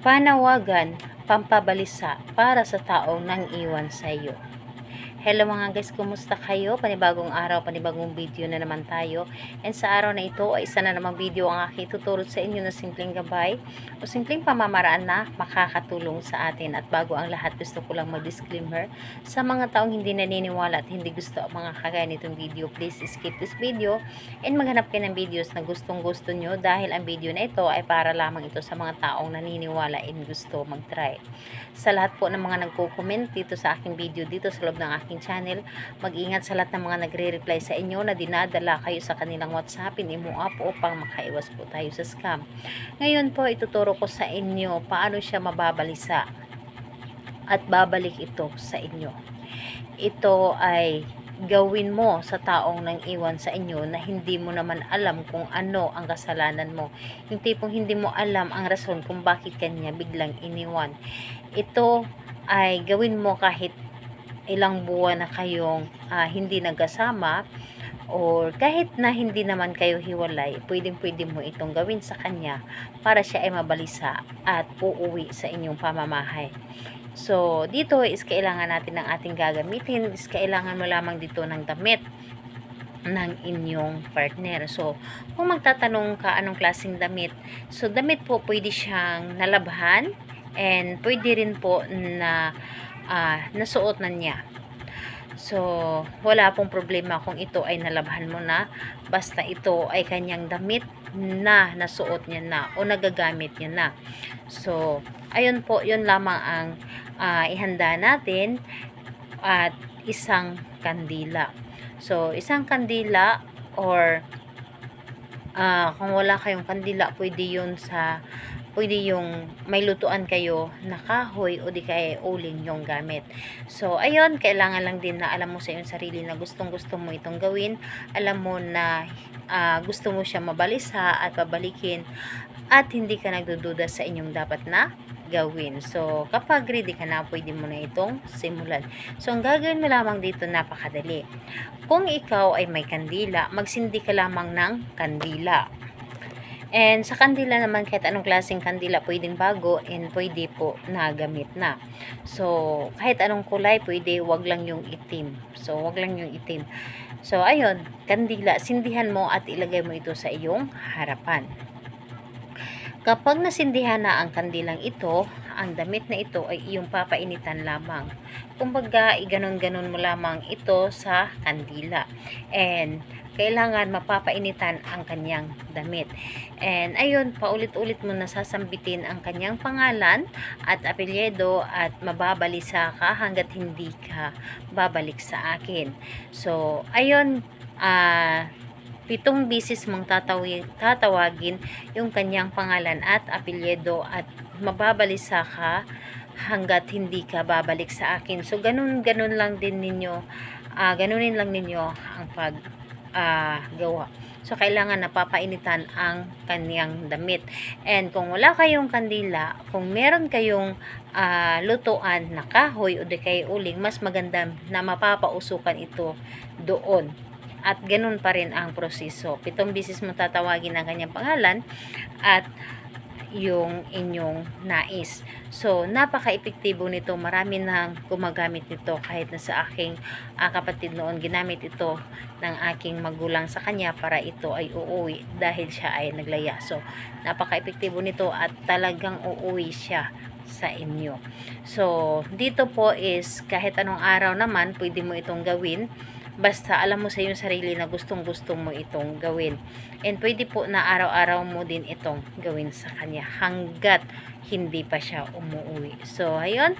Panawagan, pampabalisa para sa taong nang-iwan sa iyo. Hello mga guys, kumusta kayo? Panibagong araw, panibagong video na naman tayo. And sa araw na ito ay isa na namang video ang aking tutulot sa inyo na simpleng gabay o simpleng pamamaraan na makakatulong sa atin. At bago ang lahat, gusto ko lang mag-disclaimer sa mga taong hindi naniniwala at hindi gusto ang mga kagaya nitong video. Please skip this video and maghanap kayo ng videos na gustong gusto nyo dahil ang video na ito ay para lamang ito sa mga taong naniniwala and gusto mag-try. Sa lahat po ng mga nagko-comment dito sa aking video dito sa loob ng aking channel, mag-ingat sa lahat ng mga nagre-reply sa inyo na dinadala kayo sa kanilang WhatsApp, Imo app upang makaiwas po tayo sa scam. Ngayon po, ituturo ko sa inyo paano siya mababalisa at babalik ito sa inyo. Ito ay gawin mo sa taong nang iwan sa inyo na hindi mo naman alam kung ano ang kasalanan mo. Yung tipong hindi mo alam ang rason kung bakit kanya biglang iniwan. Ito ay gawin mo kahit ilang buwan na kayong hindi nagkasama, or kahit na hindi naman kayo hiwalay, pwede mo itong gawin sa kanya para siya ay mabalisa at uuwi sa inyong pamamahay. So, dito is kailangan natin ng ating gagamitin, is kailangan mo lamang dito ng damit ng inyong partner. So, kung magtatanong ka anong klaseng damit, so damit po pwede siyang nalabhan and pwede rin po na nasuot na niya. So, wala pong problema kung ito ay nalabhan mo na, basta ito ay kanyang damit na nasuot niya na o nagagamit niya na. So, ayun po, yun lamang ang ihanda natin at isang kandila. So, isang kandila or kung wala kayong kandila, pwede yung may lutuan kayo na kahoy o di kaya uling yung gamit. So, ayun, kailangan lang din na alam mo sa iyong sarili na gustong-gusto mo itong gawin. Alam mo na gusto mo siya mabalisa at pabalikin at hindi ka nagdududa sa inyong dapat na gawin. So, kapag ready ka na, pwede mo na itong simulan. So, ang gagawin mo lamang dito, napakadali. Kung ikaw ay may kandila, magsindi ka lamang ng kandila. And sa kandila naman, kahit anong klaseng kandila, pwedeng bago and pwede po na gamit na. So, kahit anong kulay, pwede, wag lang yung itim. So, wag lang yung itim. So, ayun, kandila, sindihan mo at ilagay mo ito sa iyong harapan. Kapag nasindihan na ang kandilang ito, ang damit na ito ay iyong papainitan lamang. Kumbaga, iganon-ganon mo lamang ito sa kandila. And kailangan mapapainitan ang kanyang damit. And ayun, paulit-ulit mo nasasambitin ang kanyang pangalan at apelyido at mababalisa ka hanggat hindi ka babalik sa akin. So, ayun, 7 bisis mong tatawagin yung kanyang pangalan at apelyido at mababalisa ka hanggat hindi ka babalik sa akin. So, ganunin lang ninyo ang gawa. So, kailangan napapainitan ang kanyang damit. And kung wala kayong kandila, kung meron kayong lutuan na kahoy o di kay uling, mas maganda na mapapausukan ito doon. At ganun pa rin ang proseso. 7 bisis mo tatawagin ang kanyang pangalan at yung inyong nais. So, napaka-epektibo nito. Marami nang gumagamit nito kahit na sa aking kapatid noon. Ginamit ito ng aking magulang sa kanya para ito ay uuwi dahil siya ay naglaya. So, napaka-epektibo nito at talagang uuwi siya sa inyo. So, dito po is kahit anong araw naman pwede mo itong gawin. Basta alam mo sa iyong sarili na gustong-gusto mo itong gawin. And pwede po na araw-araw mo din itong gawin sa kanya hanggat hindi pa siya umuwi. So, ayun.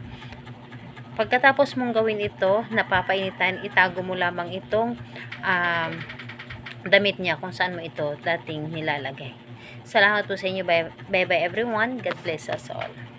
Pagkatapos mong gawin ito, napapainitan, itago mo lamang itong damit niya kung saan mo ito dating nilalagay. Salamat po sa inyo. Bye-bye everyone. God bless us all.